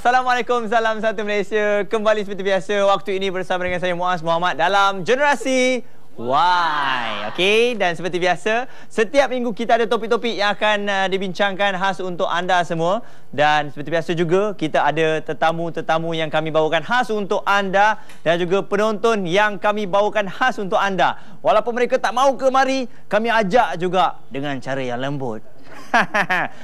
Assalamualaikum, salam satu Malaysia. Kembali seperti biasa waktu ini bersama dengan saya Muaz Muhammad dalam Generasi Y. Okey, dan seperti biasa setiap minggu kita ada topik-topik yang akan dibincangkan khas untuk anda semua. Dan seperti biasa juga kita ada tetamu-tetamu yang kami bawakan khas untuk anda dan juga penonton yang kami bawakan khas untuk anda. Walaupun mereka tak mau ke mari, kami ajak juga dengan cara yang lembut.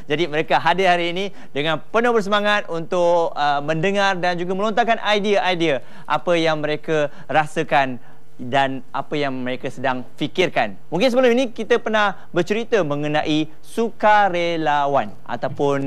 Jadi mereka hadir hari ini dengan penuh bersemangat untuk mendengar dan juga melontarkan idea-idea apa yang mereka rasakan dan apa yang mereka sedang fikirkan. Mungkin sebelum ini kita pernah bercerita mengenai sukarelawan, ataupun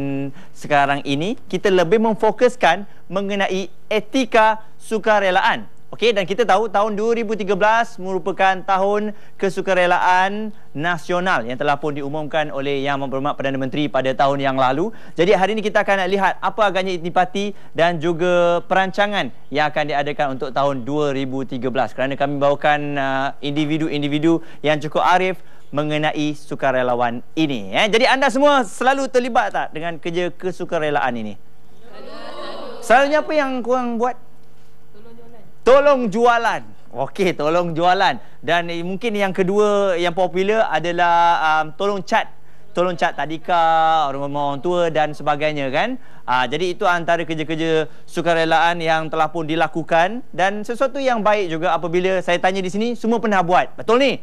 sekarang ini kita lebih memfokuskan mengenai etika sukarelaan. Okey, dan kita tahu tahun 2013 merupakan tahun kesukarelaan nasional yang telah pun diumumkan oleh Yang Berhormat Perdana Menteri pada tahun yang lalu. Jadi hari ini kita akan lihat apa agaknya intipati dan juga perancangan yang akan diadakan untuk tahun 2013. Kerana kami bawakan individu-individu yang cukup arif mengenai sukarelawan ini. Jadi anda semua selalu terlibat tak dengan kerja kesukarelaan ini? Selalunya apa yang korang buat? Tolong jualan. Okey, tolong jualan. Dan mungkin yang kedua yang popular adalah tolong cat. Tolong cat tadika, orang tua dan sebagainya kan. Jadi itu antara kerja-kerja sukarelaan yang telah pun dilakukan. Dan sesuatu yang baik juga apabila saya tanya di sini, semua pernah buat. Betul ni?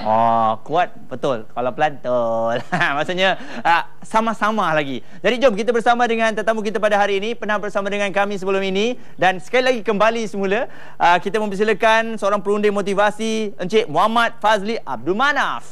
Oh, kuat betul. Kalau pelan betul. Maksudnya sama-sama lagi. Jadi jom kita bersama dengan tetamu kita pada hari ini. Pernah bersama dengan kami sebelum ini. Dan sekali lagi kembali semula, kita mempersilakan seorang perunding motivasi, Encik Muhammad Fazli Abdul Manaf.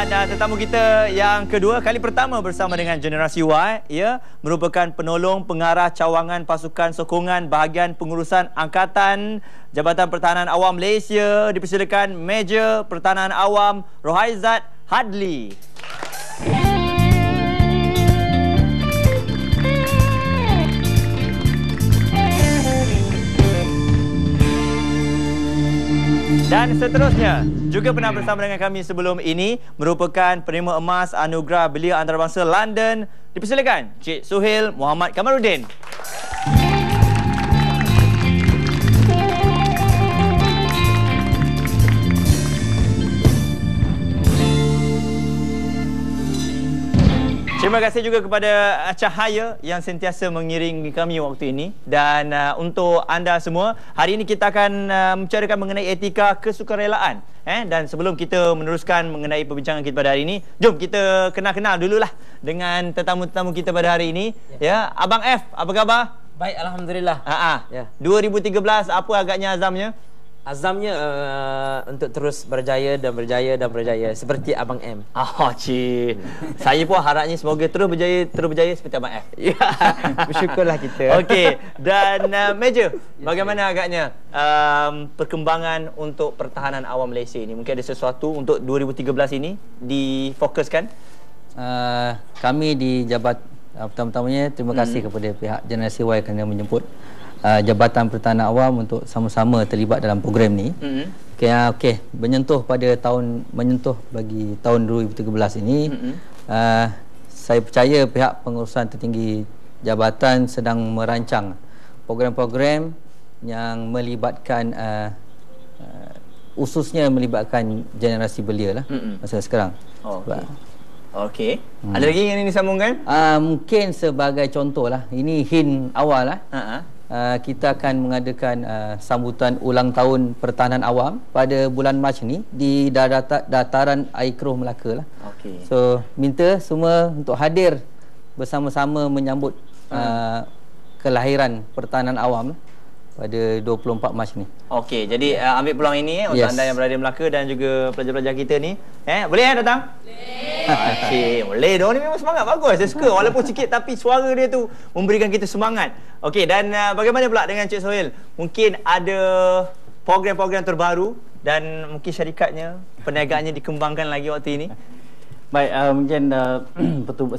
Dan tetamu kita yang kedua, kali pertama bersama dengan Generasi Y, ia merupakan penolong pengarah cawangan pasukan sokongan bahagian pengurusan Angkatan Jabatan Pertahanan Awam Malaysia. Dipersilakan Major Pertahanan Awam Rohaizat Hadli. Dan seterusnya, juga pernah bersama dengan kami sebelum ini, merupakan penerima emas Anugerah Belia Antarabangsa London. Dipersilakan Cik Suhail Muhammad Kamaruddin. Terima kasih juga kepada Cahaya yang sentiasa mengiringi kami waktu ini. Dan untuk anda semua, hari ini kita akan membicarakan mengenai etika kesukarelaan. Dan sebelum kita meneruskan mengenai perbincangan kita pada hari ini, jom kita kenal-kenal dululah dengan tetamu-tetamu kita pada hari ini. Ya, Abang F, apa khabar? Baik, alhamdulillah. Ya. 2013 apa agaknya azamnya? Azamnya untuk terus berjaya dan berjaya dan berjaya seperti Abang M. Cik. Saya pun harapnya semoga terus berjaya seperti Abang F. Ya, bersyukurlah kita. Okey. Dan Major, bagaimana agaknya perkembangan untuk pertahanan awam Malaysia ini? Mungkin ada sesuatu untuk 2013 ini difokuskan? Kami di pertama-tamanya terima kasih kepada pihak Generasi Y kerana menjemput Jabatan Pertahanan Awam untuk sama-sama terlibat dalam program ni. Okey, menyentuh bagi tahun 2013 ini, saya percaya pihak pengurusan tertinggi jabatan sedang merancang program-program yang melibatkan khususnya melibatkan generasi belia lah masa sekarang. Okey. Ada lagi yang ingin disambungkan? Mungkin sebagai contoh lah, ini hint awal lah. Kita akan mengadakan sambutan ulang tahun Pertahanan Awam pada bulan Mac ni di dataran Air Keruh Melaka lah. So minta semua untuk hadir bersama-sama menyambut kelahiran Pertahanan Awam pada 24 Mac ni. Okey, jadi ambil peluang ini untuk anda yang berada di Melaka dan juga pelajar-pelajar kita ni. Boleh datang? Boleh. Boleh dong, ni memang semangat bagus. Saya suka walaupun sikit tapi suara dia tu memberikan kita semangat. Okey, dan bagaimana pula dengan Cik Suhail? Mungkin ada program-program terbaru dan mungkin syarikatnya, perniagaannya dikembangkan lagi waktu ini. Baik, mungkin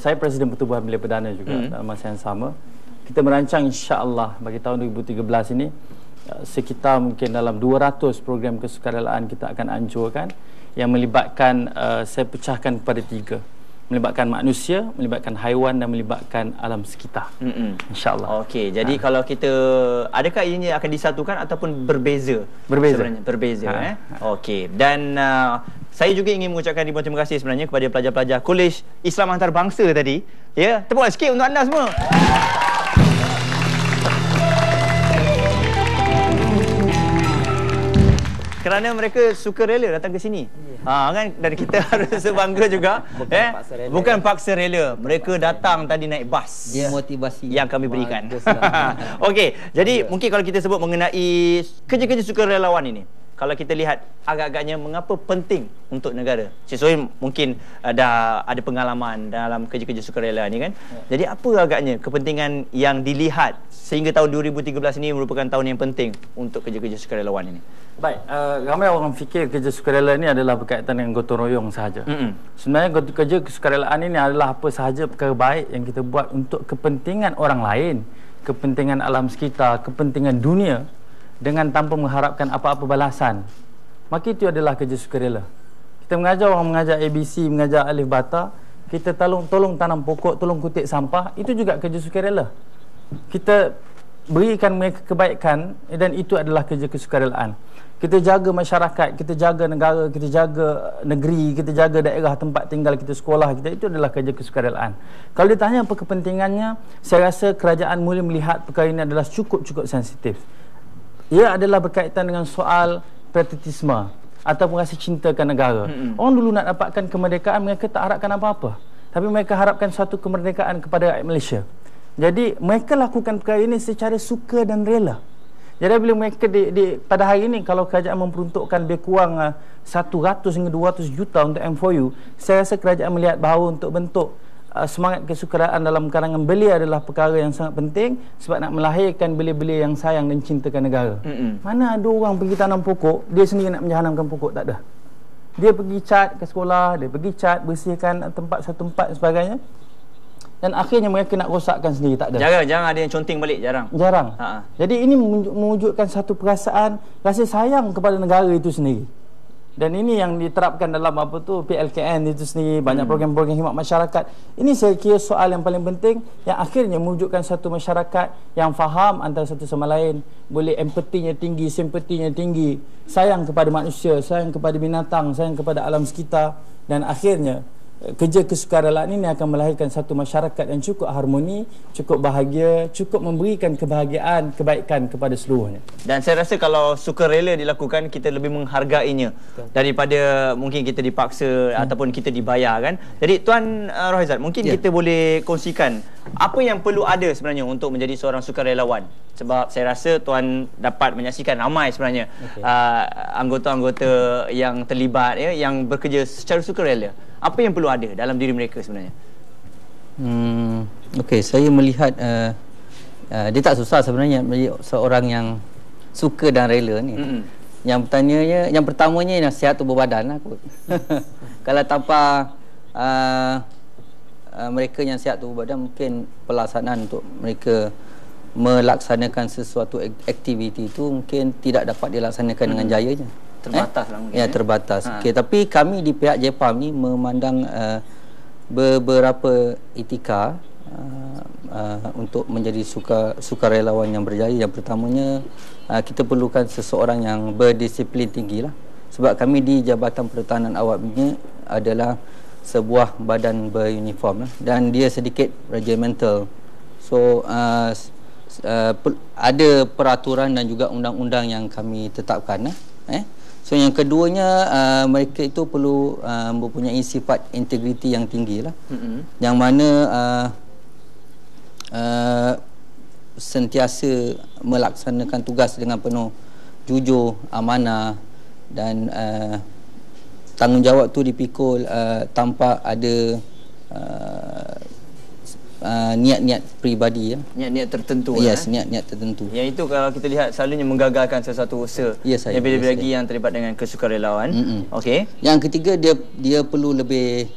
saya Presiden Pertubuhan Belia Perdana juga dalam masa yang sama. Kita merancang insya-Allah bagi tahun 2013 ini sekitar mungkin dalam 200 program kesukarelaan kita akan anjurkan yang melibatkan, saya pecahkan kepada 3. Melibatkan manusia, melibatkan haiwan dan melibatkan alam sekitar. InsyaAllah. Okey, jadi kalau kita, adakah ianya akan disatukan ataupun berbeza? Berbeza. Sebenarnya berbeza. Okey, dan saya juga ingin mengucapkan ribuan terima kasih sebenarnya kepada pelajar-pelajar Kolej Islam Antarabangsa tadi. Ya, tepukan sikit untuk anda semua. Kerana mereka suka rela datang ke sini. Kan, dan kita harus bangga juga. Bukan paksa rela. Mereka datang tadi naik bas. Dia motivasi yang kami berikan. Okey, jadi mungkin kalau kita sebut mengenai kerja-kerja sukarelawan ini, kalau kita lihat agak-agaknya mengapa penting untuk negara. Cik Sohim mungkin dah ada pengalaman dalam kerja-kerja sukarela ni kan. Jadi apa agaknya kepentingan yang dilihat sehingga tahun 2013 ini merupakan tahun yang penting untuk kerja-kerja sukarelawan ini? Baik, ramai orang fikir kerja sukarela ini adalah berkaitan dengan gotong royong sahaja. Sebenarnya kerja kesukarelaan ini adalah apa sahaja perkara baik yang kita buat untuk kepentingan orang lain, kepentingan alam sekitar, kepentingan dunia, dengan tanpa mengharapkan apa-apa balasan. Maka itu adalah kerja sukarela. Kita mengajar orang mengajar ABC, mengajar alif bata, kita tolong tanam pokok, tolong kutip sampah, itu juga kerja sukarela. Kita berikan mereka kebaikan dan itu adalah kerja kesukarelaan. Kita jaga masyarakat, kita jaga negara, kita jaga negeri, kita jaga daerah tempat tinggal kita, sekolah kita, itu adalah kerja kesukarelaan. Kalau ditanya apa kepentingannya, saya rasa kerajaan mula melihat perkara ini adalah cukup sensitif. Ia adalah berkaitan dengan soal patriotisme ataupun rasa cinta ke negara. Orang dulu nak dapatkan kemerdekaan, mereka tak harapkan apa-apa. Tapi mereka harapkan suatu kemerdekaan kepada rakyat Malaysia. Jadi mereka lakukan perkara ini secara suka dan rela. Jadi bila mereka pada hari ini, kalau kerajaan memperuntukkan lebih kurang 100 hingga 200 juta untuk M4U, saya rasa kerajaan melihat bahawa untuk bentuk semangat kesukaraan dalam kalangan belia adalah perkara yang sangat penting sebab nak melahirkan belia-belia yang sayang dan cintakan negara. Mana ada orang pergi tanam pokok, dia sendiri nak menjahanamkan pokok, tak ada. Dia pergi cat ke sekolah, dia pergi cat, bersihkan satu tempat dan sebagainya. Dan akhirnya mereka nak rosakkan sendiri, tak ada. Jarang ada yang conteng balik, jarang. Jadi ini mewujudkan satu perasaan rasa sayang kepada negara itu sendiri. Dan ini yang diterapkan dalam PLKN itu sendiri, banyak program-program khidmat masyarakat. Ini saya kira soal yang paling penting yang akhirnya mewujudkan satu masyarakat yang faham antara satu sama lain, boleh empatinya tinggi, simpatinya tinggi, sayang kepada manusia, sayang kepada binatang, sayang kepada alam sekitar, dan akhirnya kerja kesukarelaan ini akan melahirkan satu masyarakat yang cukup harmoni, cukup bahagia, cukup memberikan kebahagiaan, kebaikan kepada seluruhnya. Dan saya rasa kalau sukarela dilakukan, kita lebih menghargainya daripada mungkin kita dipaksa ataupun kita dibayar kan. Jadi Tuan Rohaizat, mungkin kita boleh kongsikan apa yang perlu ada sebenarnya untuk menjadi seorang sukarelawan. Sebab saya rasa Tuan dapat menyaksikan ramai sebenarnya anggota-anggota yang terlibat yang bekerja secara sukarela. Apa yang perlu ada dalam diri mereka sebenarnya? Okey, saya melihat dia tak susah sebenarnya menjadi seorang yang suka dan rela ni. Yang pertamanya sihat tubuh badan lah kot. Kalau tanpa mereka yang sihat tubuh badan, mungkin pelaksanaan untuk mereka melaksanakan sesuatu aktiviti itu mungkin tidak dapat dilaksanakan dengan jayanya. Terbatas lah mungkin. Ya, terbatas. Okey, tapi kami di pihak JPAM ni memandang beberapa etika untuk menjadi sukarelawan yang berjaya. Yang pertamanya, kita perlukan seseorang yang berdisiplin tinggi lah. Sebab kami di Jabatan Pertahanan Awam ini adalah sebuah badan beruniform lah, dan dia sedikit regimental. So ada peraturan dan juga undang-undang yang kami tetapkan. So yang keduanya, mereka itu perlu mempunyai sifat integriti yang tinggi lah, yang mana sentiasa melaksanakan tugas dengan penuh jujur, amanah, dan tanggungjawab tu dipikul tanpa ada niat-niat peribadi, niat-niat tertentu. Yes, niat-niat tertentu. Yang itu kalau kita lihat selalunya menggagalkan sesuatu usaha. Yang lebih-lebih lagi yang terlibat dengan kesukarelawan. Okey. Yang ketiga, dia perlu lebih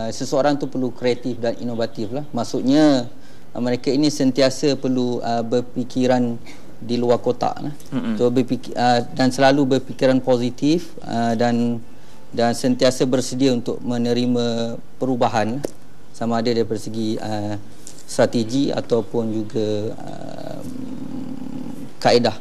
seseorang tu perlu kreatif dan inovatif lah. Maksudnya mereka ini sentiasa perlu berfikiran di luar kotak lah. So dan selalu berfikiran positif dan sentiasa bersedia untuk menerima perubahan sama ada daripada segi strategi ataupun juga kaedah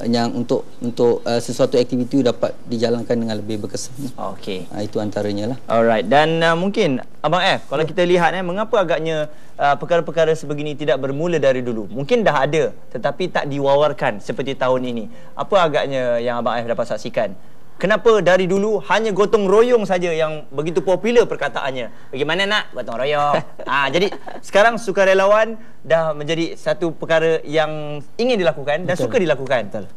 yang untuk sesuatu aktiviti dapat dijalankan dengan lebih berkesan. Okey. Itu antaranya lah. Alright. Dan mungkin Abang F, kalau kita lihat mengapa agaknya perkara-perkara sebegini tidak bermula dari dulu? Mungkin dah ada tetapi tak diwawarkan seperti tahun ini. Apa agaknya yang Abang F dapat saksikan? Kenapa dari dulu hanya gotong royong saja yang begitu popular perkataannya? Bagaimana nak gotong royong? Jadi sekarang sukarelawan dah menjadi satu perkara yang ingin dilakukan dan suka dilakukan. Betul.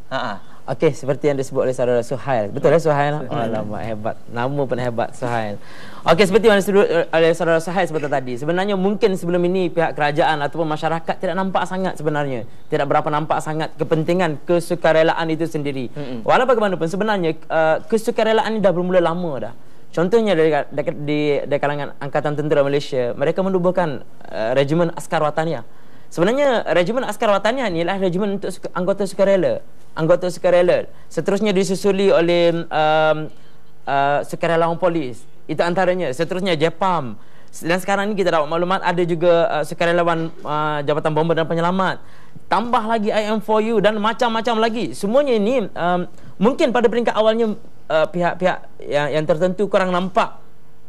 Okey, seperti yang disebut oleh saudara Suhail. Betul Suhail? Oh, alamak, hebat. Nama pun hebat, Suhail. Okey, seperti yang disebut oleh saudara Suhail seperti tadi. Sebenarnya mungkin sebelum ini pihak kerajaan ataupun masyarakat tidak nampak sangat sebenarnya. Tidak berapa nampak sangat kepentingan kesukarelaan itu sendiri. Walau bagaimanapun sebenarnya kesukarelaan ini dah bermula lama dah. Contohnya di kalangan Angkatan Tentera Malaysia, mereka menubuhkan regimen Askar Wataniah. Sebenarnya regimen Askar Wataniah ni adalah regimen untuk anggota sukarela. Seterusnya disusuli oleh sukarelawan polis. Itu antaranya. Seterusnya JPAM. Dan sekarang ni kita dapat maklumat ada juga sukarelawan Jabatan Bomba dan Penyelamat. Tambah lagi IM4U dan macam-macam lagi. Semuanya ini mungkin pada peringkat awalnya pihak-pihak yang tertentu kurang nampak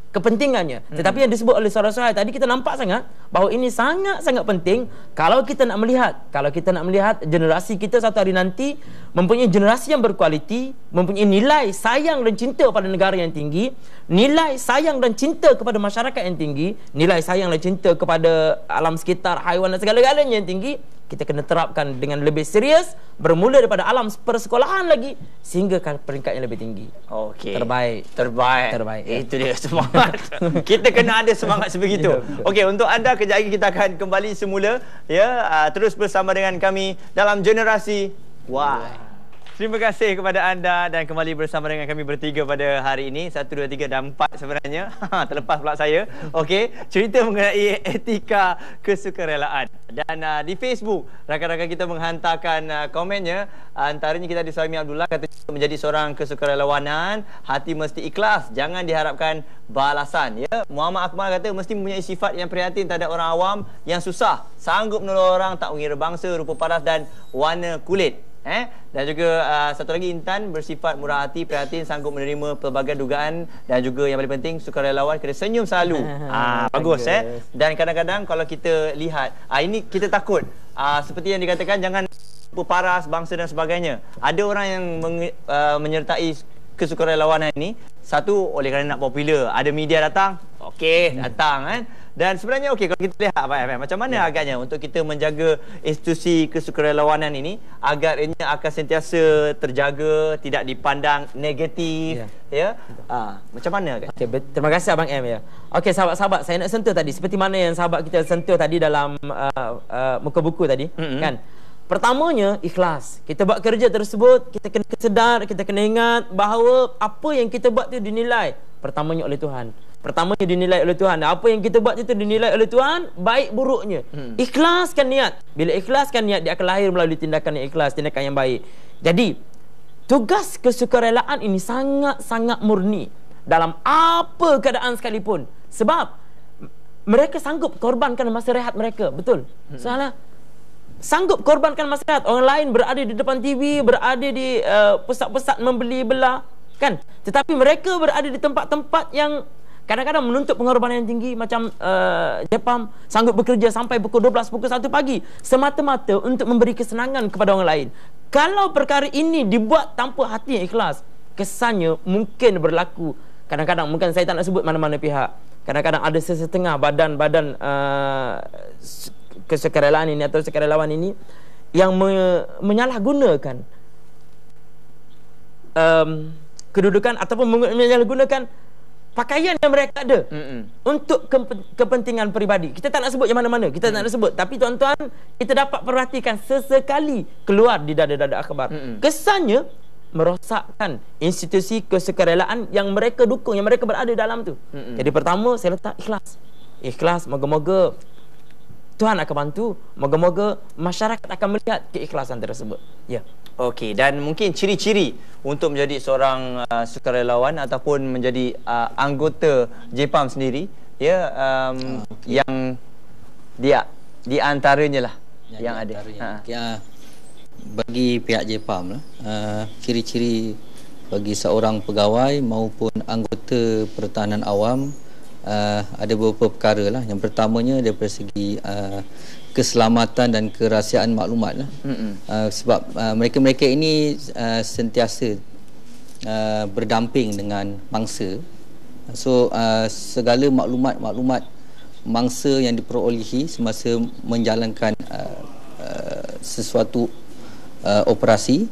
kepentingannya. Tetapi yang disebut oleh saudara-saudara tadi, kita nampak sangat bahawa ini sangat-sangat penting kalau kita nak melihat generasi kita satu hari nanti mempunyai generasi yang berkualiti, mempunyai nilai sayang dan cinta pada negara yang tinggi, nilai sayang dan cinta kepada masyarakat yang tinggi, nilai sayang dan cinta kepada alam sekitar, haiwan dan segala-galanya yang tinggi. Kita kena terapkan dengan lebih serius, bermula daripada alam persekolahan lagi sehingga ke peringkat yang lebih tinggi. Okey. Terbaik. Itu dia semangat. Kita kena ada semangat sebegitu. Okey, untuk anda kejap lagi kita akan kembali semula terus bersama dengan kami dalam Generasi Y. Terima kasih kepada anda dan kembali bersama dengan kami bertiga pada hari ini. 1, 2, 3 dan 4 sebenarnya. Terlepas pula saya. Okey, cerita mengenai etika kesukarelaan. Dan di Facebook, rakan-rakan kita menghantarkan komennya. Antaranya kita ada Suhaimi Abdullah kata menjadi seorang kesukarelawanan, hati mesti ikhlas, jangan diharapkan balasan. Muhammad Akmal kata mesti mempunyai sifat yang prihatin terhadap orang awam yang susah, sanggup menolong orang tak mengira bangsa, rupa paras dan warna kulit. Dan juga satu lagi Intan bersifat murah hati, prihatin, sanggup menerima pelbagai dugaan dan juga yang paling penting sukarelawan kena senyum selalu. Bagus Dan kadang-kadang kalau kita lihat ini kita takut seperti yang dikatakan jangan paras bangsa dan sebagainya. Ada orang yang menyertai kesukarelawanan ini satu oleh kerana nak popular, ada media datang, datang kan. Dan sebenarnya kalau kita lihat macam mana agaknya untuk kita menjaga institusi kesukarelawanan ini agar ianya akan sentiasa terjaga, tidak dipandang negatif, macam mana agak? Terima kasih Abang M Okey, sahabat-sahabat, saya nak sentuh tadi seperti mana yang sahabat kita sentuh tadi dalam muka buku tadi, kan? Pertamanya ikhlas. Kita buat kerja tersebut, kita kena sedar, kita kena ingat bahawa apa yang kita buat itu dinilai pertamanya oleh Tuhan. Apa yang kita buat itu dinilai oleh Tuhan, baik buruknya. Ikhlaskan niat. Bila ikhlaskan niat, dia akan lahir melalui tindakan yang ikhlas, tindakan yang baik. Jadi, tugas kesukarelaan ini sangat-sangat murni dalam apa keadaan sekalipun. Sebab mereka sanggup korbankan masa rehat mereka. Betul? Salah. Sanggup korbankan masa rehat. Orang lain berada di depan TV, berada di pusat-pusat membeli belah, kan? Tetapi mereka berada di tempat-tempat yang kadang-kadang menuntut pengorbanan yang tinggi, macam JPAM sanggup bekerja sampai pukul 12, pukul 1 pagi semata-mata untuk memberi kesenangan kepada orang lain. Kalau perkara ini dibuat tanpa hati yang ikhlas, kesannya mungkin berlaku. Kadang-kadang mungkin saya tak nak sebut mana-mana pihak. Kadang-kadang ada sesetengah badan-badan kesukarelaan ini atau sukarelawan ini yang menyalahgunakan kedudukan ataupun menyalahgunakan pakaian yang mereka ada untuk kepentingan peribadi. Kita tak nak sebut yang mana-mana, kita tak nak sebut. Tapi tuan-tuan, kita dapat perhatikan sesekali keluar di dada-dada akhbar. Kesannya merosakkan institusi kesukarelaan yang mereka dukung, yang mereka berada dalam tu. Jadi pertama, saya letak ikhlas. Ikhlas, moga-moga Tuhan akan bantu. Moga-moga masyarakat akan melihat keikhlasan tersebut. Ya. Okey, dan mungkin ciri-ciri untuk menjadi seorang sukarelawan ataupun menjadi anggota JPAM sendiri, ya, yang dia di antaranya lah yang ada. Bagi pihak JPAM lah, ciri-ciri bagi seorang pegawai maupun anggota pertahanan awam ada beberapa perkara lah. Yang pertamanya daripada segi keselamatan dan kerahsiaan maklumat lah. Sebab mereka-mereka ini sentiasa berdamping dengan mangsa. So segala maklumat mangsa yang diperolehi semasa menjalankan sesuatu operasi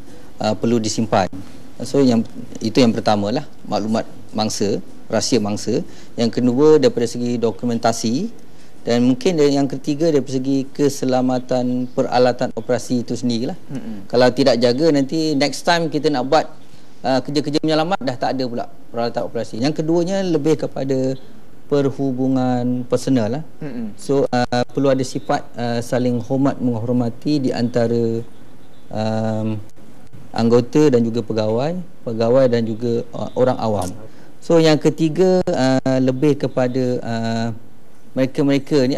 perlu disimpan. So itu yang pertama lah, maklumat mangsa, rahsia mangsa. Yang kedua daripada segi dokumentasi, dan mungkin yang ketiga daripada segi keselamatan peralatan operasi itu sendirilah. Kalau tidak jaga, nanti next time kita nak buat kerja-kerja menyelamat dah tak ada pula peralatan operasi. Yang keduanya lebih kepada perhubungan personal lah. So perlu ada sifat saling hormat menghormati di antara anggota dan juga pegawai dan juga orang awam. So yang ketiga lebih kepada mereka-mereka ni,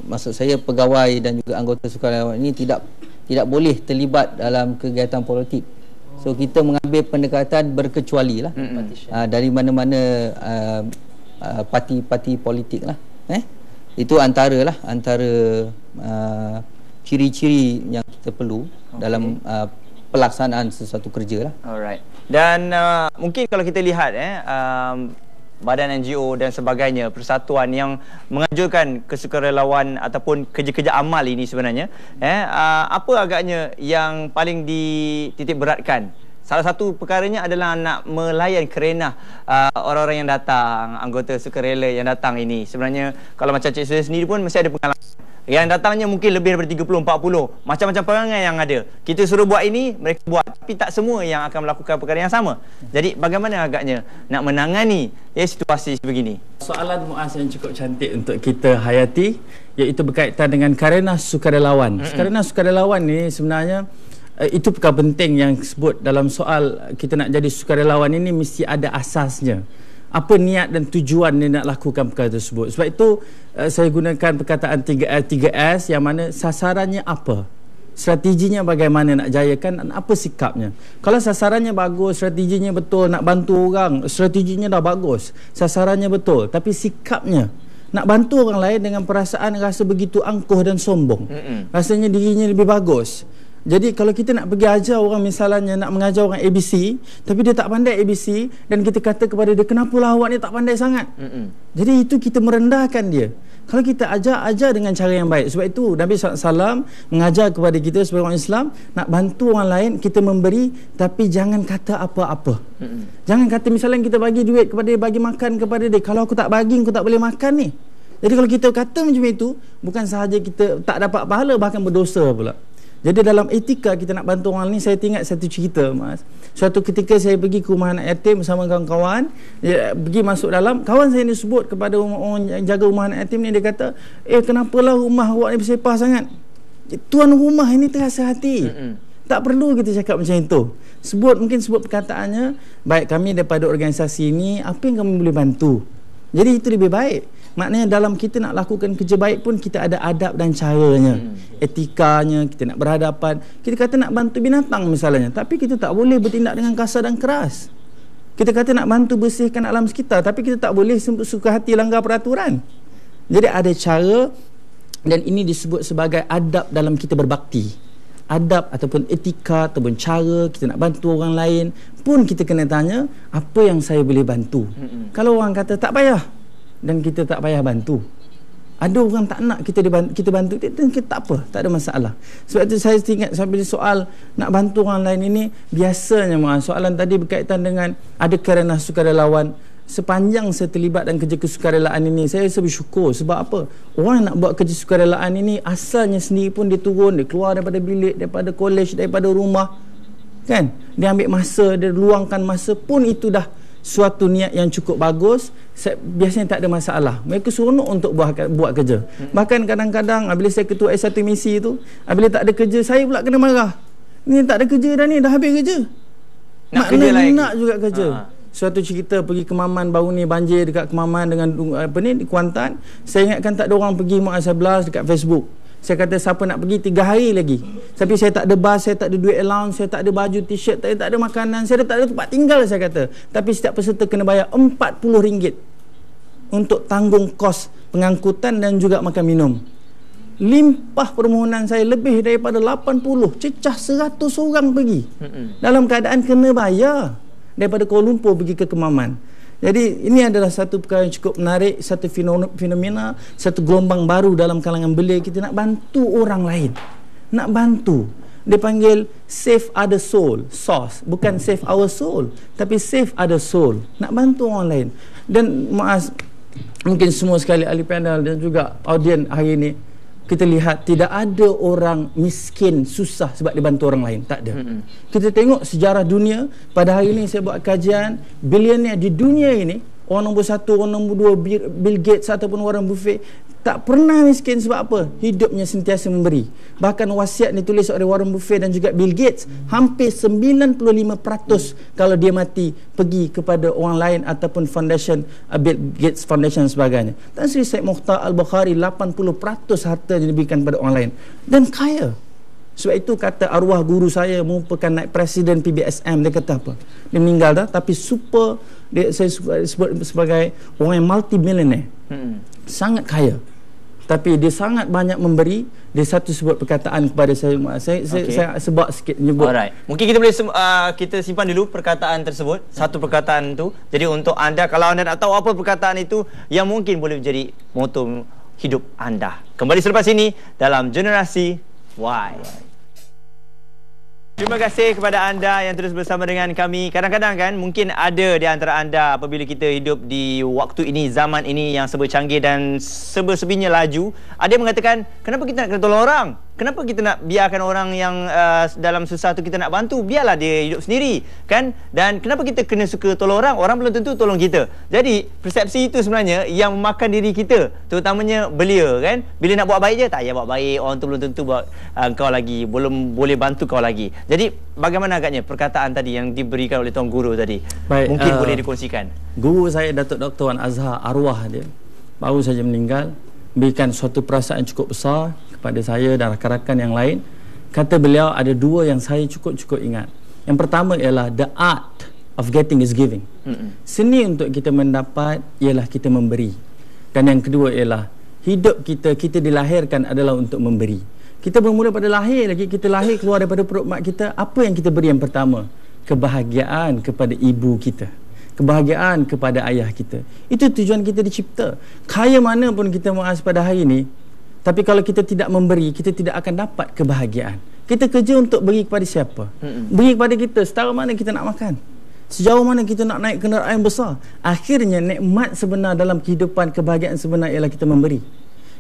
maksud saya pegawai dan juga anggota sukarelawan ini tidak boleh terlibat dalam kegiatan politik. So kita mengambil pendekatan berkecuali lah dari mana-mana parti politik lah. Itu antara ciri-ciri yang kita perlu dalam pelaksanaan sesuatu kerja lah. Alright. Dan mungkin kalau kita lihat badan NGO dan sebagainya, persatuan yang menganjurkan kesukarelawan ataupun kerja-kerja amal ini sebenarnya, apa agaknya yang paling dititik beratkan? Salah satu perkaranya adalah nak melayan kerenah orang-orang yang datang, anggota sukarela yang datang ini. Sebenarnya kalau macam Cik Surya sendiri pun mesti ada pengalaman. Yang datangnya mungkin lebih daripada 30, 40. Macam-macam perangai yang ada. Kita suruh buat ini, mereka buat. Tapi tak semua yang akan melakukan perkara yang sama. Jadi bagaimana agaknya nak menangani situasi sebegini? Soalan Muaz yang cukup cantik untuk kita hayati, iaitu berkaitan dengan karenah sukarelawan. Karenah sukarelawan ni sebenarnya itu perkara penting yang sebut dalam soal kita nak jadi sukarelawan ini, mesti ada asasnya. Apa niat dan tujuan dia nak lakukan perkara tersebut. Sebab itu saya gunakan perkataan 3S yang mana sasarannya apa, strateginya bagaimana nak jayakan, dan apa sikapnya. Kalau sasarannya bagus, strateginya betul, nak bantu orang, strateginya dah bagus, sasarannya betul, tapi sikapnya nak bantu orang lain dengan perasaan rasa begitu angkuh dan sombong, rasanya dirinya lebih bagus. Jadi kalau kita nak pergi ajar orang, misalnya nak mengajar orang ABC, tapi dia tak pandai ABC, dan kita kata kepada dia, kenapalah awak ni tak pandai sangat. Jadi itu kita merendahkan dia. Kalau kita ajar dengan cara yang baik. Sebab itu Nabi SAW mengajar kepada kita sebagai orang Islam, nak bantu orang lain, kita memberi, tapi jangan kata apa-apa. Jangan kata misalnya kita bagi duit kepada dia, bagi makan kepada dia, kalau aku tak bagi, aku tak boleh makan ni. Jadi kalau kita kata macam itu, bukan sahaja kita tak dapat pahala, bahkan berdosa pula. Jadi dalam etika kita nak bantu orang ni, saya ingat satu cerita, Mas. Suatu ketika saya pergi ke rumah anak yatim bersama kawan-kawan, pergi masuk dalam, kawan saya ni sebut kepada orang yang jaga rumah anak yatim ni, dia kata, kenapalah rumah awak ni bersepah sangat? Tuan rumah ini terasa hati. Tak perlu kita cakap macam itu. Mungkin sebut perkataannya, baik kami daripada organisasi ini, apa yang kami boleh bantu? Jadi itu lebih baik. Maknanya dalam kita nak lakukan kerja baik pun kita ada adab dan caranya, etikanya. Kita nak berhadapan, kita kata nak bantu binatang misalnya, tapi kita tak boleh bertindak dengan kasar dan keras. Kita kata nak bantu bersihkan alam sekitar, tapi kita tak boleh suka hati langgar peraturan. Jadi ada cara, dan ini disebut sebagai adab dalam kita berbakti. Adab ataupun etika ataupun cara kita nak bantu orang lain pun kita kena tanya, apa yang saya boleh bantu. Kalau orang kata tak payah, dan kita tak payah bantu, ada orang tak nak kita bantu, kita tak apa, tak ada masalah. Sebab itu saya ingat sampai soal nak bantu orang lain ini, biasanya soalan tadi berkaitan dengan ada kerana sukarelawan. Sepanjang saya terlibat dalam kerja kesukarelaan ini, saya rasa bersyukur. Sebab apa? Orang yang nak buat kerja sukarelaan ini, asalnya sendiri pun dia turun, dia keluar daripada bilik, daripada kolej, daripada rumah, kan? Dia ambil masa, dia luangkan masa pun, itu dah suatu niat yang cukup bagus, biasanya tak ada masalah. Mereka seronok untuk buat kerja. Bahkan kadang-kadang bila saya ketua S1 misi tu, bila tak ada kerja, saya pula kena marah. Ni tak ada kerja dah ni, dah habis kerja. Maknanya nak juga kerja. Suatu cerita pergi ke Maman baru ni, banjir dekat Kemaman dengan di Kuantan. Saya ingatkan tak ada orang pergi Muaz 11 dekat Facebook. Saya kata siapa nak pergi 3 hari lagi. Tapi saya tak ada bas, saya tak ada duit allowance, saya tak ada baju t-shirt, saya tak ada makanan, saya tak ada tempat tinggal, saya kata. Tapi setiap peserta kena bayar RM40 untuk tanggung kos pengangkutan dan juga makan minum. Limpah permohonan saya lebih daripada 80, cecah 100 orang pergi. Dalam keadaan kena bayar daripada Kuala Lumpur pergi ke Kemaman. Jadi ini adalah satu perkara yang cukup menarik, satu fenomena, satu gelombang baru dalam kalangan belia. Kita nak bantu orang lain, nak bantu. Dia panggil save other soul, source, bukan save our soul, tapi save other soul, nak bantu orang lain. Dan Muaz, mungkin semua sekali ahli panel dan juga audien hari ini, kita lihat tidak ada orang miskin susah sebab dibantu orang lain, tak ada. Kita tengok sejarah dunia, pada hari ini saya buat kajian, bilioner di dunia ini, orang nombor 1, orang nombor 2, Bill Gates ataupun Warren Buffett, tak pernah miskin sebab apa? Hidupnya sentiasa memberi. Bahkan wasiat ditulis oleh Warren Buffett dan juga Bill Gates, hampir 95% kalau dia mati pergi kepada orang lain ataupun foundation, Bill Gates Foundation dan sebagainya. Tan Sri Syed Mokhtar Al-Bukhari, 80% harta yang diberikan kepada orang lain dan kaya. Sebab itu kata arwah guru saya merupakan naib presiden PBSM, dia kata apa? Dia meninggal dah, tapi saya sebut sebagai orang yang multi-millionaire. Sangat kaya. Tapi dia sangat banyak memberi. Dia satu sebut perkataan kepada saya. Saya sebab sikit menyebut. Alright. Mungkin kita boleh kita simpan dulu perkataan tersebut. Satu perkataan tu. Jadi untuk anda, kalau anda nak tahu apa perkataan itu, yang mungkin boleh menjadi moto hidup anda. Kembali selepas ini dalam Generasi Y. Terima kasih kepada anda yang terus bersama dengan kami. Kadang-kadang kan mungkin ada di antara anda apabila kita hidup di waktu ini, zaman ini yang serba canggih dan serba-serbinya laju, ada yang mengatakan, kenapa kita nak kena tolong orang? Kenapa kita nak biarkan orang yang dalam susah tu kita nak bantu? Biarlah dia hidup sendiri, kan? Dan kenapa kita kena suka tolong orang? Orang belum tentu tolong kita. Jadi persepsi itu sebenarnya yang memakan diri kita, terutamanya belia, kan? Bila nak buat baik je, tak payah buat baik. Orang tu belum tentu buat kau lagi, belum boleh bantu kau lagi. Jadi bagaimana agaknya perkataan tadi yang diberikan oleh Tuan Guru tadi? Baik, mungkin boleh dikongsikan. Guru saya Datuk Dr. Wan Azhar, arwah dia baru saja meninggal, berikan suatu perasaan cukup besar kepada saya dan rakan-rakan yang lain. Kata beliau ada dua yang saya cukup ingat. Yang pertama ialah the art of getting is giving. Seni untuk kita mendapat ialah kita memberi. Dan yang kedua ialah hidup kita dilahirkan adalah untuk memberi. Kita bermula pada lahir lagi, kita lahir keluar daripada perut mak kita. Apa yang kita beri yang pertama? Kebahagiaan kepada ibu kita, kebahagiaan kepada ayah kita. Itu tujuan kita dicipta. Kaya mana pun kita Muaz pada hari ini, tapi kalau kita tidak memberi, kita tidak akan dapat kebahagiaan. Kita kerja untuk beri kepada siapa? Beri kepada kita setara mana kita nak makan, sejauh mana kita nak naik kenderaan besar. Akhirnya nikmat sebenar dalam kehidupan, kebahagiaan sebenar ialah kita memberi.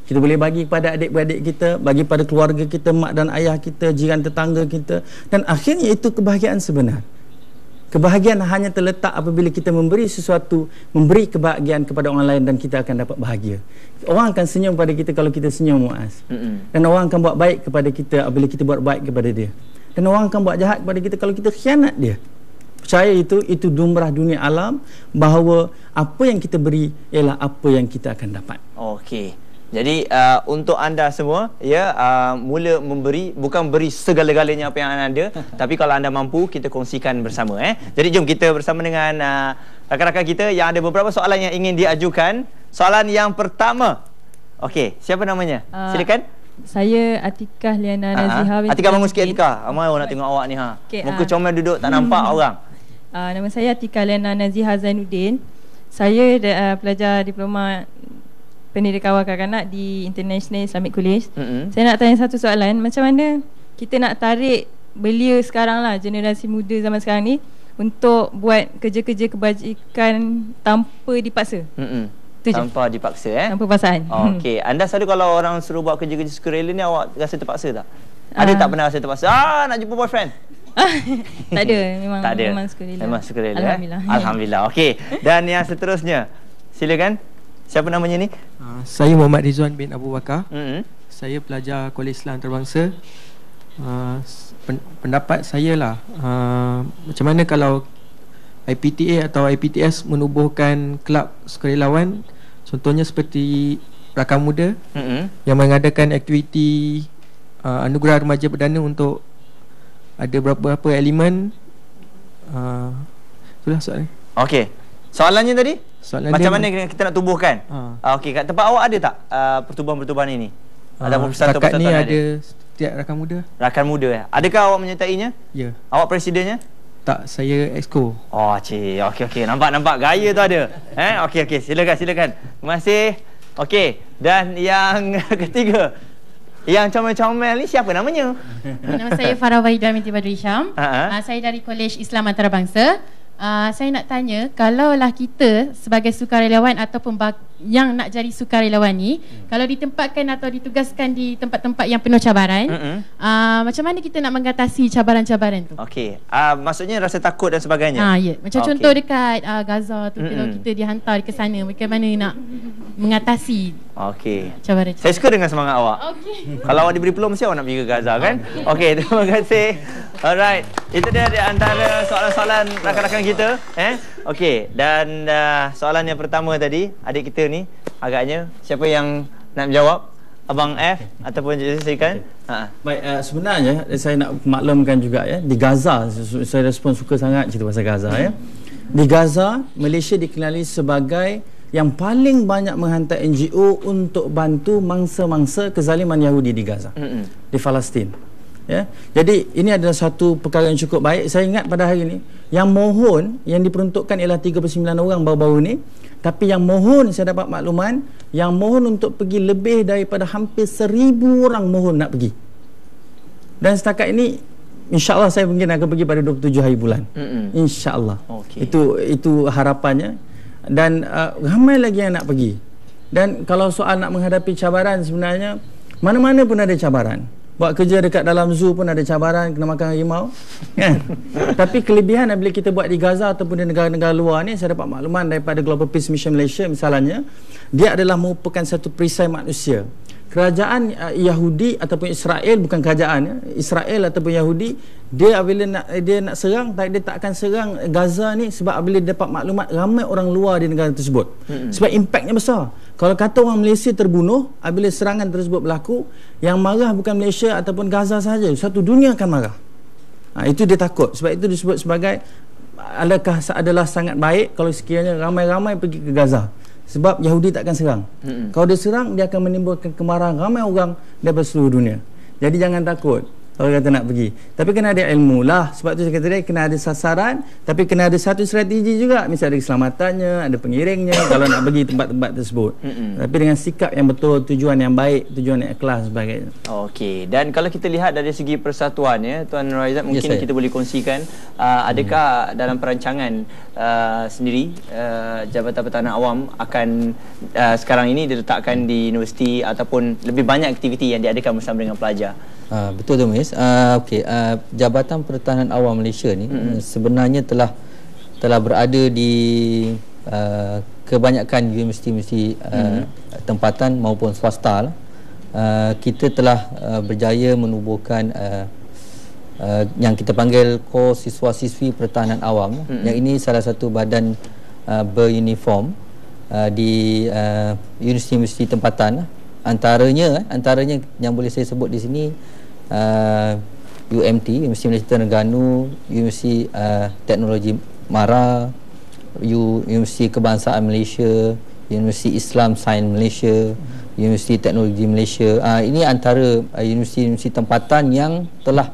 Kita boleh bagi kepada adik-beradik kita, bagi pada keluarga kita, mak dan ayah kita, jiran tetangga kita, dan akhirnya itu kebahagiaan sebenar. Kebahagiaan hanya terletak apabila kita memberi sesuatu, memberi kebahagiaan kepada orang lain, dan kita akan dapat bahagia. Orang akan senyum pada kita kalau kita senyum, Muaz. Dan orang akan buat baik kepada kita apabila kita buat baik kepada dia. Dan orang akan buat jahat kepada kita kalau kita khianat dia. Percaya itu lumrah dunia alam, bahawa apa yang kita beri ialah apa yang kita akan dapat. Okey. Jadi untuk anda semua, ya, mula memberi, bukan beri segala-galanya apa yang anda ada, tapi kalau anda mampu, kita kongsikan bersama. Jadi jom kita bersama dengan rakan-rakan kita yang ada beberapa soalan yang ingin diajukan. Soalan yang pertama, okey, siapa namanya? Silakan. Saya Atikah Liana Nazihah. Atikah bangun sikit, Atikah. Ramai orang nak tengok awak ni. Okay, muka comel duduk, tak nampak orang. Nama saya Atikah Liana Nazihah Zainuddin. Saya pelajar diploma pendidikan awal kanak-kanak di International Islamic College. Saya nak tanya satu soalan. Macam mana kita nak tarik belia sekarang lah, generasi muda zaman sekarang ni, untuk buat kerja-kerja kebajikan tanpa dipaksa? Tanpa dipaksa, tanpa paksaan. Okey. Anda selalu kalau orang suruh buat kerja-kerja sukarela ni, awak rasa terpaksa tak? Ada tak pernah rasa terpaksa? Nak jumpa boyfriend? Tak ada, memang Tak ada. memang sukarela. Memang sukarela. Alhamdulillah. Alhamdulillah. Okey. Dan yang seterusnya, silakan. Siapa namanya ni? Saya Muhammad Rizwan bin Abu Bakar. Mm-hmm. Saya pelajar Kolej Islam Antarabangsa. Pendapat saya lah, macam mana kalau IPTA atau IPTS menubuhkan kelab sukarelawan, contohnya seperti Rakan Muda yang mengadakan aktiviti anugerah remaja perdana untuk ada beberapa elemen. Itulah soalan. Okey. Soalannya tadi? Soalan macam dia, mana kita nak tubuhkan? Okey, kat tempat awak ada tak pertubuhan-pertubuhan ini? Ataupun persatuan-persatuan ni ada setiap Rakan Muda. Rakan Muda. Adakah awak menyertainya? Ya. Awak presidennya? Tak, saya exco. Oh, cik. Okey. Nampak gaya tu ada. Okey. Silakan. Terima kasih. Okey. Dan yang ketiga, yang comel-comel ni siapa namanya? Nama saya Farah Wahidah binti Badri Syam. Saya dari Kolej Islam Antarabangsa. Saya nak tanya, kalaulah kita sebagai sukarelawan ataupun yang nak jadi sukarelawan ni, kalau ditempatkan atau ditugaskan di tempat-tempat yang penuh cabaran, macam mana kita nak mengatasi cabaran-cabaran tu? Okey. Maksudnya rasa takut dan sebagainya. Ya. Macam contoh dekat Gaza tu, kalau kita dihantar ke sana, bagaimana nak mengatasi cabaran? Saya suka dengan semangat awak. Kalau awak diberi peluang, mesti awak nak pergi ke Gaza kan? Okey, terima kasih. Alright, itu dia di antara soalan-soalan rakan-rakan kita. Okey, dan soalan yang pertama tadi, adik kita ni agaknya, siapa yang nak menjawab? Abang F ataupun silakan. Baik, sebenarnya saya nak maklumkan juga ya, di Gaza, saya respon suka sangat cerita pasal Gaza ya. Di Gaza, Malaysia dikenali sebagai yang paling banyak menghantar NGO untuk bantu mangsa-mangsa kezaliman Yahudi di Gaza, di Palestin. Ya. Jadi ini adalah satu perkara yang cukup baik. Saya ingat pada hari ini yang mohon yang diperuntukkan ialah 39 orang baru-baru ni, tapi yang mohon, saya dapat makluman, yang mohon untuk pergi lebih daripada hampir 1000 orang mohon nak pergi. Dan setakat ini insya-Allah saya mungkin akan pergi pada 27 hari bulan. Insya-Allah. Itu harapannya. Dan ramai lagi yang nak pergi. Dan kalau soal nak menghadapi cabaran, sebenarnya mana-mana pun ada cabaran. Buat kerja dekat dalam zoo pun ada cabaran, kena makan harimau kan? Tapi kelebihan apabila kita buat di Gaza ataupun di negara-negara luar ni, saya dapat makluman daripada Global Peace Mission Malaysia misalnya, dia adalah merupakan satu perisai manusia. Kerajaan Yahudi ataupun Israel, bukan kerajaan ya, Israel ataupun Yahudi, dia apabila nak serang, dia tak akan serang Gaza ni sebab apabila dia dapat maklumat ramai orang luar di negara tersebut. Sebab impaknya besar. Kalau kata orang Malaysia terbunuh apabila serangan tersebut berlaku, yang marah bukan Malaysia ataupun Gaza sahaja, satu dunia akan marah. Itu dia takut. Sebab itu disebut sebagai adalah sangat baik kalau sekiranya ramai-ramai pergi ke Gaza. Sebab Yahudi tak akan serang. Kalau dia serang, dia akan menimbulkan kemarahan ramai orang daripada seluruh dunia. Jadi jangan takut kalau kata nak pergi. Tapi kena ada ilmu lah. Sebab tu saya kata dia kena ada sasaran, tapi kena ada satu strategi juga. Misalnya ada keselamatannya, ada pengiringnya kalau nak pergi tempat-tempat tersebut. Tapi dengan sikap yang betul, tujuan yang baik, tujuan yang ikhlas sebagainya. Okey. Dan kalau kita lihat dari segi persatuan ya, Tuan Raizat, mungkin kita boleh kongsikan adakah dalam perancangan sendiri Jabatan Pertahanan Awam akan sekarang ini diletakkan di universiti ataupun lebih banyak aktiviti yang diadakan bersama dengan pelajar? Betul tu Miss. Jabatan Pertahanan Awam Malaysia ni sebenarnya telah berada di kebanyakan universiti-universiti tempatan maupun swasta lah. Kita telah berjaya menubuhkan yang kita panggil Kor Siswa-Siswi Pertahanan Awam. Yang ini salah satu badan beruniform di universiti-universiti tempatan. Antaranya yang boleh saya sebut di sini UMT, Universiti Malaysia Terengganu, Universiti Teknologi Mara, Universiti Kebangsaan Malaysia, Universiti Islam Sains Malaysia, Universiti Teknologi Malaysia. Ini antara universiti-universiti tempatan yang telah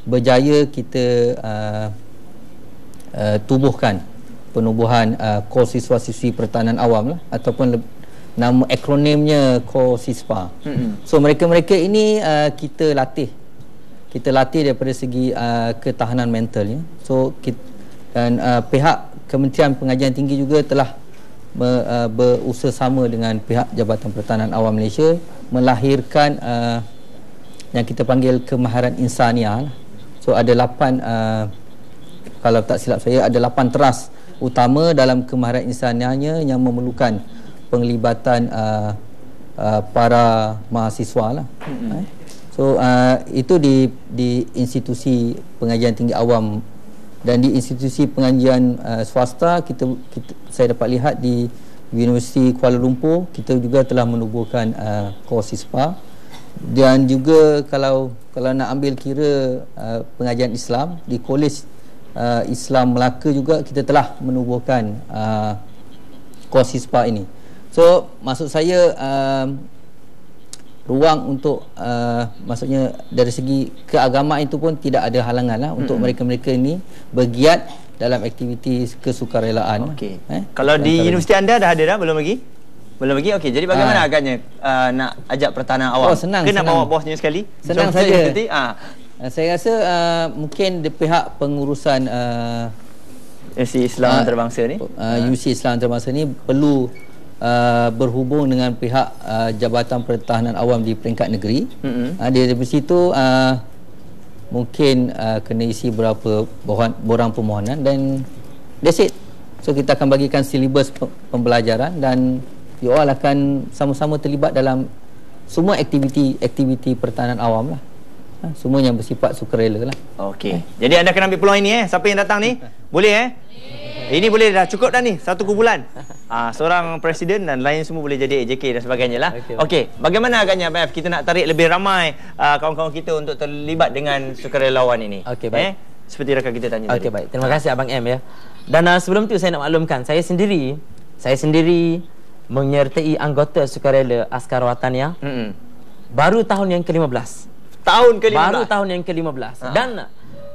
berjaya kita tubuhkan penubuhan Kor Siswa-Siswi Pertahanan Awam lah, ataupun nama akronimnya KOSISPA. So mereka-mereka ini kita latih daripada segi ketahanan mentalnya. So dan pihak Kementerian Pengajian Tinggi juga telah berusaha sama dengan pihak Jabatan Pertahanan Awam Malaysia melahirkan yang kita panggil kemahiran insaniah. So ada 8 kalau tak silap saya ada 8 teras utama dalam kemahiran insaniahnya yang memerlukan penglibatan para mahasiswa lah. So itu di institusi pengajian tinggi awam dan di institusi pengajian swasta saya dapat lihat di Universiti Kuala Lumpur kita juga telah menubuhkan kos ISPA, dan juga kalau nak ambil kira pengajian Islam di Kolej Islam Melaka juga kita telah menubuhkan kos ISPA ini. So maksud saya ruang untuk maksudnya dari segi keagamaan itu pun tidak ada halangan lah untuk mereka-mereka ini bergiat dalam aktiviti kesukarelaan. Okey. Kalau di universiti anda dah ada dah? Belum lagi? Belum lagi? Okey. Jadi bagaimana agaknya nak ajak pertahanan awam? Senang. Nak bawa bosnya sekali? Senang saja. Saya rasa mungkin di pihak pengurusan Universiti Islam Antarabangsa ni, Universiti Islam Antarabangsa ni perlu berhubung dengan pihak Jabatan Pertahanan Awam di peringkat negeri. Dari situ mungkin kena isi berapa borang permohonan dan that's it. So kita akan bagikan silibus pembelajaran dan you all akan sama-sama terlibat dalam semua aktiviti pertahanan awam lah. Semua yang bersifat sukarela lah. Okey. Jadi anda kena ambil peluang ini siapa yang datang ni? Boleh Ini boleh dah, cukup dah ni 1 kumpulan. Seorang presiden dan lain semua boleh jadi AJK dan sebagainya lah. Okey. Bagaimana agaknya BF kita nak tarik lebih ramai kawan-kawan kita untuk terlibat dengan sukarelawan ini? Okey, baik. Seperti rakan kita tanya tadi. Okey, baik. Terima kasih Abang M ya. Dan sebelum tu saya nak maklumkan saya sendiri menyertai anggota sukarela Askar Wataniah. Baru tahun yang ke-15. Baru tahun yang ke-15. Dan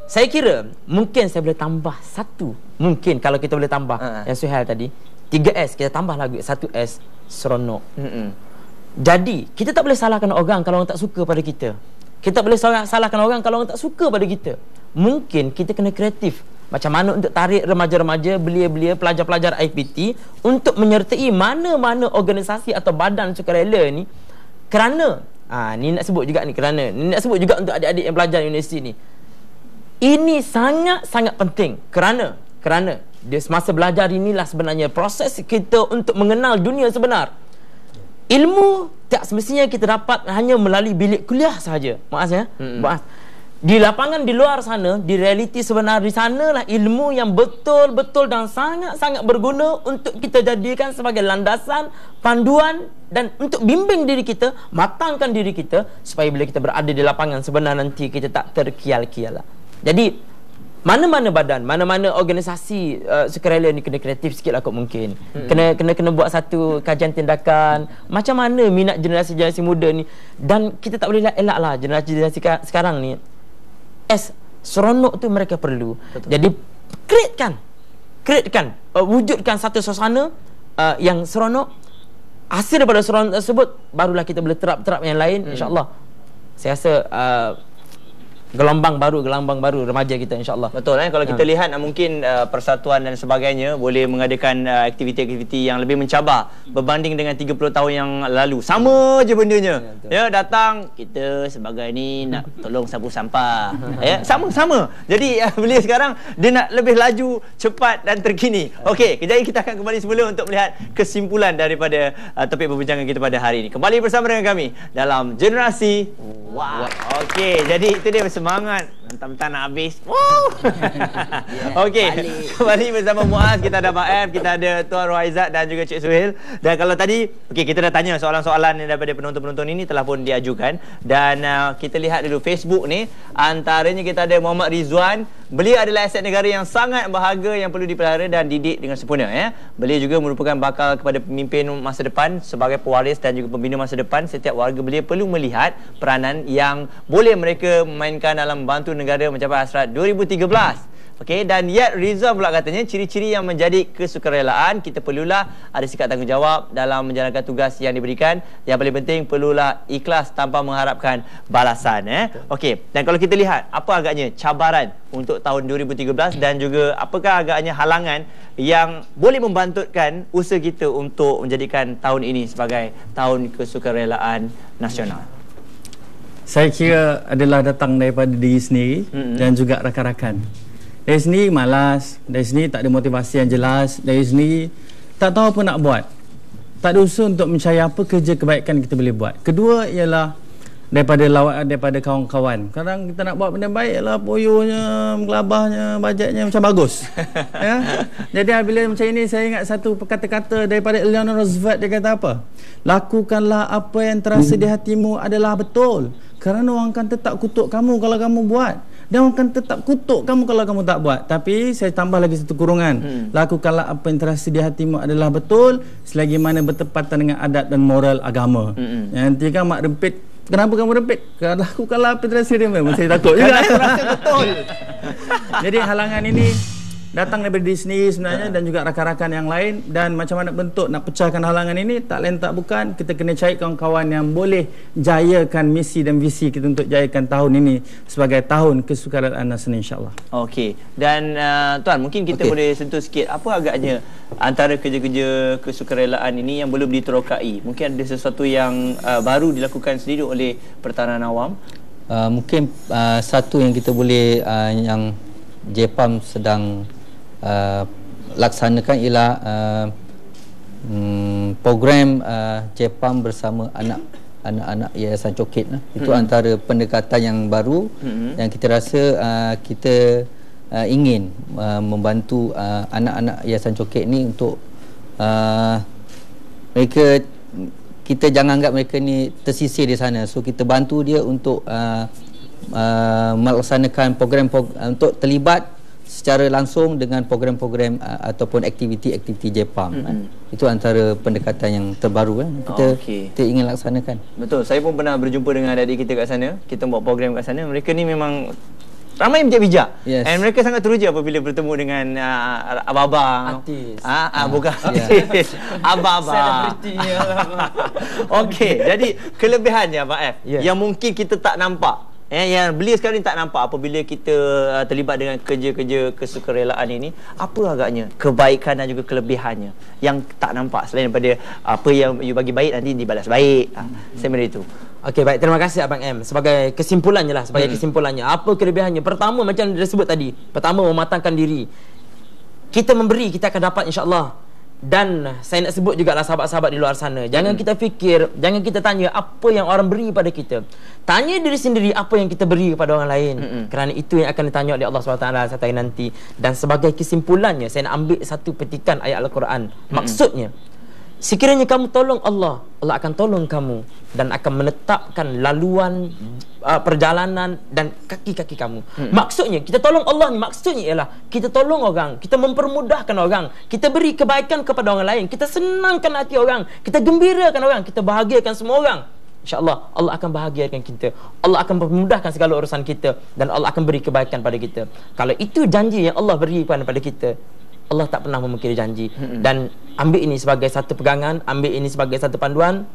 saya kira mungkin saya boleh tambah satu. Mungkin kalau kita boleh tambah yang Suhail tadi 3S, kita tambah lagi 1S, seronok. Jadi kita tak boleh salahkan orang kalau orang tak suka pada kita. Kita tak boleh salahkan orang kalau orang tak suka pada kita. Mungkin kita kena kreatif macam mana untuk tarik remaja-remaja, belia-belia, pelajar-pelajar IPT untuk menyertai mana-mana organisasi atau badan sukarela ni. Kerana ni nak sebut juga ni, ni nak sebut juga untuk adik-adik yang belajar universiti ni. Ini sangat-sangat penting kerana di semasa belajar inilah sebenarnya proses kita untuk mengenal dunia sebenar. Ilmu tak semestinya kita dapat hanya melalui bilik kuliah sahaja. Maaf ya. Maaf. Di lapangan di luar sana, di realiti sebenar di sanalah ilmu yang betul-betul dan sangat-sangat berguna untuk kita jadikan sebagai landasan, panduan dan untuk bimbing diri kita, matangkan diri kita supaya bila kita berada di lapangan sebenar nanti kita tak terkial-kial. Jadi mana-mana badan, mana-mana organisasi sukarela ni kena kreatif sikit lah kot mungkin. Kena buat satu kajian tindakan macam mana minat generasi muda ni, dan kita tak boleh elak lah generasi sekarang ni. Seronok tu mereka perlu. Betul. Jadi createkan wujudkan satu suasana yang seronok. Hasil daripada seronok tersebut barulah kita boleh terap yang lain, insya-Allah. Saya rasa gelombang baru remaja kita, insya-Allah. Betul kalau kita lihat mungkin persatuan dan sebagainya boleh mengadakan aktiviti-aktiviti yang lebih mencabar berbanding dengan 30 tahun yang lalu. Sama je bendanya. Datang kita sebagai ni nak tolong sapu sampah. Sama. Jadi belia sekarang dia nak lebih laju, cepat dan terkini. Okey, kejap kita akan kembali semula untuk melihat kesimpulan daripada topik perbincangan kita pada hari ini. Kembali bersama dengan kami dalam Generasi Y. Okey, jadi itu dia semangat. Mentang-mentang nak habis. Okey, kembali bersama Muaz. Kita ada Abang M, kita ada Tuan Rohaizat dan juga Cik Suhail. Dan kalau tadi, kita dah tanya soalan-soalan daripada penonton-penonton ini telah pun diajukan. Dan kita lihat dulu Facebook ni. Antaranya kita ada Muhammad Rizwan. Beliau adalah aset negara yang sangat berharga yang perlu dipelihara dan didik dengan sempurna. Beliau juga merupakan bakal kepada pemimpin masa depan sebagai pewaris dan juga pembina masa depan. Setiap warga beliau perlu melihat peranan yang boleh mereka mainkan dalam membantu negara mencapai hasrat 2013. Okey, dan Yat Rizwan pula katanya ciri-ciri yang menjadi kesukarelaan, kita perlulah ada sikap tanggungjawab dalam menjalankan tugas yang diberikan. Yang paling penting perlulah ikhlas tanpa mengharapkan balasan. Okey, dan kalau kita lihat apa agaknya cabaran untuk tahun 2013 dan juga apakah agaknya halangan yang boleh membantutkan usaha kita untuk menjadikan tahun ini sebagai tahun kesukarelaan nasional. Saya kira adalah datang daripada diri sendiri dan juga rakan-rakan. Dari sendiri malas, dari sendiri tak ada motivasi yang jelas, dari sendiri tak tahu apa nak buat. Tak ada usaha untuk mencari apa kerja kebaikan kita boleh buat. Kedua ialah daripada kawan-kawan. Kadang kita nak buat benda baik ialah poyonya, gelabahnya, bajetnya macam bagus. Ya? Jadi bila macam ini saya ingat satu kata-kata daripada Eleanor Roosevelt, dia kata apa? Lakukanlah apa yang terasa di hatimu adalah betul. Kerana orang akan tetap kutuk kamu kalau kamu buat. Dan orang akan tetap kutuk kamu kalau kamu tak buat. Tapi saya tambah lagi satu kurungan. Lakukanlah apa yang terasa di hatimu adalah betul selagi mana bertepatan dengan adat dan moral agama. Nanti kan mak rempit. Kenapa kamu rempit? Lakukanlah apa yang terasa dia. Saya takut juga. Rasa betul. Jadi halangan ini datang daripada diri sendiri sebenarnya dan juga rakan-rakan yang lain. Dan macam mana bentuk nak pecahkan halangan ini, tak lain tak bukan kita kena cari kawan-kawan yang boleh jayakan misi dan visi kita untuk jayakan tahun ini sebagai tahun kesukarelawan nasional, insyaAllah. Okey. Dan Tuan, mungkin kita boleh sentuh sikit apa agaknya antara kerja-kerja kesukarelaan ini yang belum diterokai. Mungkin ada sesuatu yang baru dilakukan sendiri oleh Pertahanan Awam. Mungkin satu yang kita boleh yang JPAM sedang laksanakan ialah program JPAM bersama anak-anak Yayasan Coket. Itu antara pendekatan yang baru yang kita rasa kita ingin membantu anak-anak Yayasan Coket ni untuk mereka, kita jangan anggap mereka ni tersisih di sana. So kita bantu dia untuk melaksanakan program untuk terlibat secara langsung dengan program-program ataupun aktiviti-aktiviti JPAM. Itu antara pendekatan yang terbaru kita ingin laksanakan. Betul, saya pun pernah berjumpa dengan adik-adik kita kat sana. Kita buat program kat sana. Mereka ni memang ramai bijak-bijak. And mereka sangat teruja apabila bertemu dengan abang-abang. Artis. Bukan artis. Abang-abang. Okey, jadi kelebihannya Abang F yang mungkin kita tak nampak. Yang belia sekarang ni tak nampak apabila kita terlibat dengan kerja-kerja kesukarelaan ini, apa agaknya kebaikan dan juga kelebihannya yang tak nampak selain daripada apa yang you bagi baik nanti dibalas baik. Saya benda itu. Okey, baik, terima kasih Abang M. Sebagai kesimpulannya lah, kesimpulannya, apa kelebihannya? Pertama, macam dia sebut tadi, pertama mematangkan diri. Kita memberi, kita akan dapat, insya-Allah. Dan saya nak sebut juga lah sahabat-sahabat di luar sana, jangan kita fikir, jangan kita tanya apa yang orang beri pada kita. Tanya diri sendiri apa yang kita beri kepada orang lain. Kerana itu yang akan ditanya oleh Allah SWT satu hari nanti. Dan sebagai kesimpulannya, saya nak ambil satu petikan ayat Al-Quran. Maksudnya, sekiranya kamu tolong Allah, Allah akan tolong kamu dan akan menetapkan laluan perjalanan dan kaki-kaki kamu. Maksudnya, kita tolong Allah ni maksudnya ialah kita tolong orang, kita mempermudahkan orang, kita beri kebaikan kepada orang lain, kita senangkan hati orang, kita gembirakan orang, kita bahagiakan semua orang. InsyaAllah Allah akan bahagiakan kita, Allah akan memudahkan segala urusan kita, dan Allah akan beri kebaikan pada kita. Kalau itu janji yang Allah beri kepada kita, Allah tak pernah memungkiri janji. Dan ambil ini sebagai satu pegangan, ambil ini sebagai satu panduan.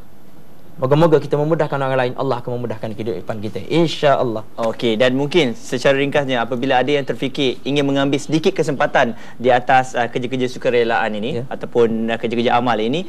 Moga-moga kita memudahkan orang lain, Allah akan memudahkan kehidupan kita, insya-Allah. Okey, dan mungkin secara ringkasnya apabila ada yang terfikir ingin mengambil sedikit kesempatan di atas kerja-kerja sukarelaan ini ataupun kerja-kerja amal ini,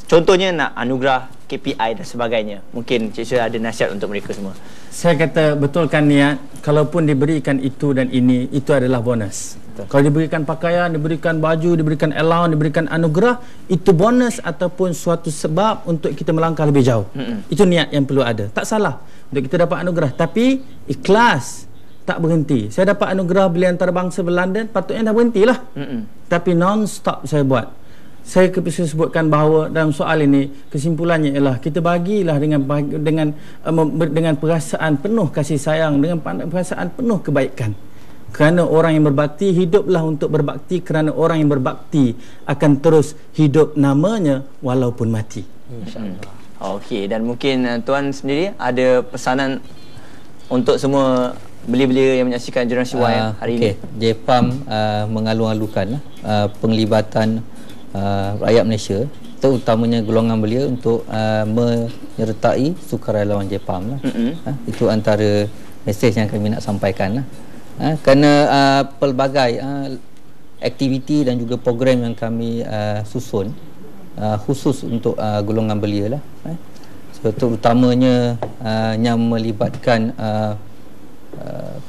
contohnya nak anugerah KPI dan sebagainya, mungkin Cik Syed ada nasihat untuk mereka semua. Saya kata betulkan niat. Kalaupun diberikan itu dan ini, itu adalah bonus. Kalau diberikan pakaian, diberikan baju, diberikan allowance, diberikan anugerah, itu bonus ataupun suatu sebab untuk kita melangkah lebih jauh. Itu niat yang perlu ada. Tak salah untuk kita dapat anugerah, tapi ikhlas, tak berhenti. Saya dapat anugerah Belia Antarabangsa Berlondon, patutnya dah berhentilah. Tapi non-stop saya buat. Saya sebutkan bahawa dalam soal ini kesimpulannya ialah kita bagilah dengan perasaan penuh kasih sayang, dengan perasaan penuh kebaikan. Kerana orang yang berbakti, hiduplah untuk berbakti, kerana orang yang berbakti akan terus hidup namanya walaupun mati. InsyaAllah. Okey, dan mungkin Tuan sendiri ada pesanan untuk semua belia-belia yang menyaksikan Generasi Y hari ini. JPAM mengalung-alungkan penglibatan rakyat Malaysia, terutamanya golongan belia untuk menyertai sukarelawan JPAM. Itu antara mesej yang kami nak sampaikan. Kerana pelbagai aktiviti dan juga program yang kami susun khusus untuk golongan belia lah. terutamanya yang melibatkan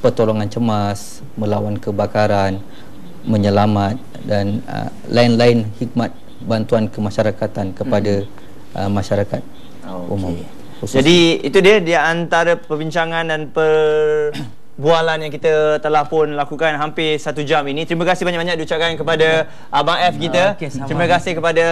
pertolongan cemas, melawan kebakaran, menyelamat dan lain-lain hikmat bantuan kemasyarakatan kepada masyarakat umum. Jadi itu dia di antara perbincangan dan perbualan yang kita telah pun lakukan hampir 1 jam ini. Terima kasih banyak-banyak diucapkan kepada Abang F kita. Terima kasih kepada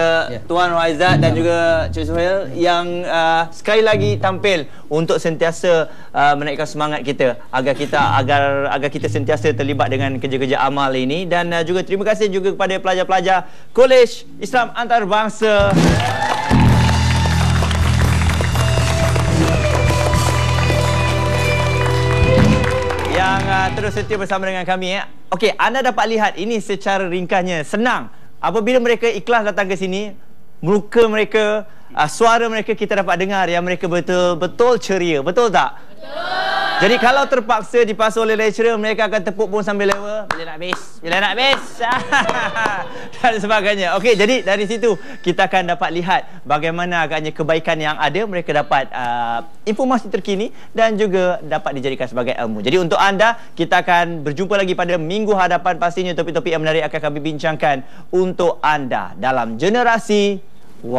Tuan Raizat dan juga Cik Suhail yang sekali lagi tampil untuk sentiasa menaikkan semangat kita agar kita sentiasa terlibat dengan kerja-kerja amal ini. Dan juga terima kasih juga kepada pelajar-pelajar Kolej Islam Antarabangsa yang terus setia bersama dengan kami. Okey, anda dapat lihat ini secara ringkasnya, senang. Apabila mereka ikhlas datang ke sini, muka mereka, suara mereka kita dapat dengar yang mereka betul-betul ceria. Betul tak? Betul. Jadi kalau terpaksa dipaksa oleh lecturer, mereka akan tepuk pun sambil lewa. Bila nak habis? Bila nak habis? Dan sebagainya. Okey, jadi dari situ kita akan dapat lihat bagaimana agaknya kebaikan yang ada. Mereka dapat informasi terkini dan juga dapat dijadikan sebagai ilmu. Jadi untuk anda, kita akan berjumpa lagi pada minggu hadapan. Pastinya topik-topik yang menarik akan kami bincangkan untuk anda dalam Generasi Y.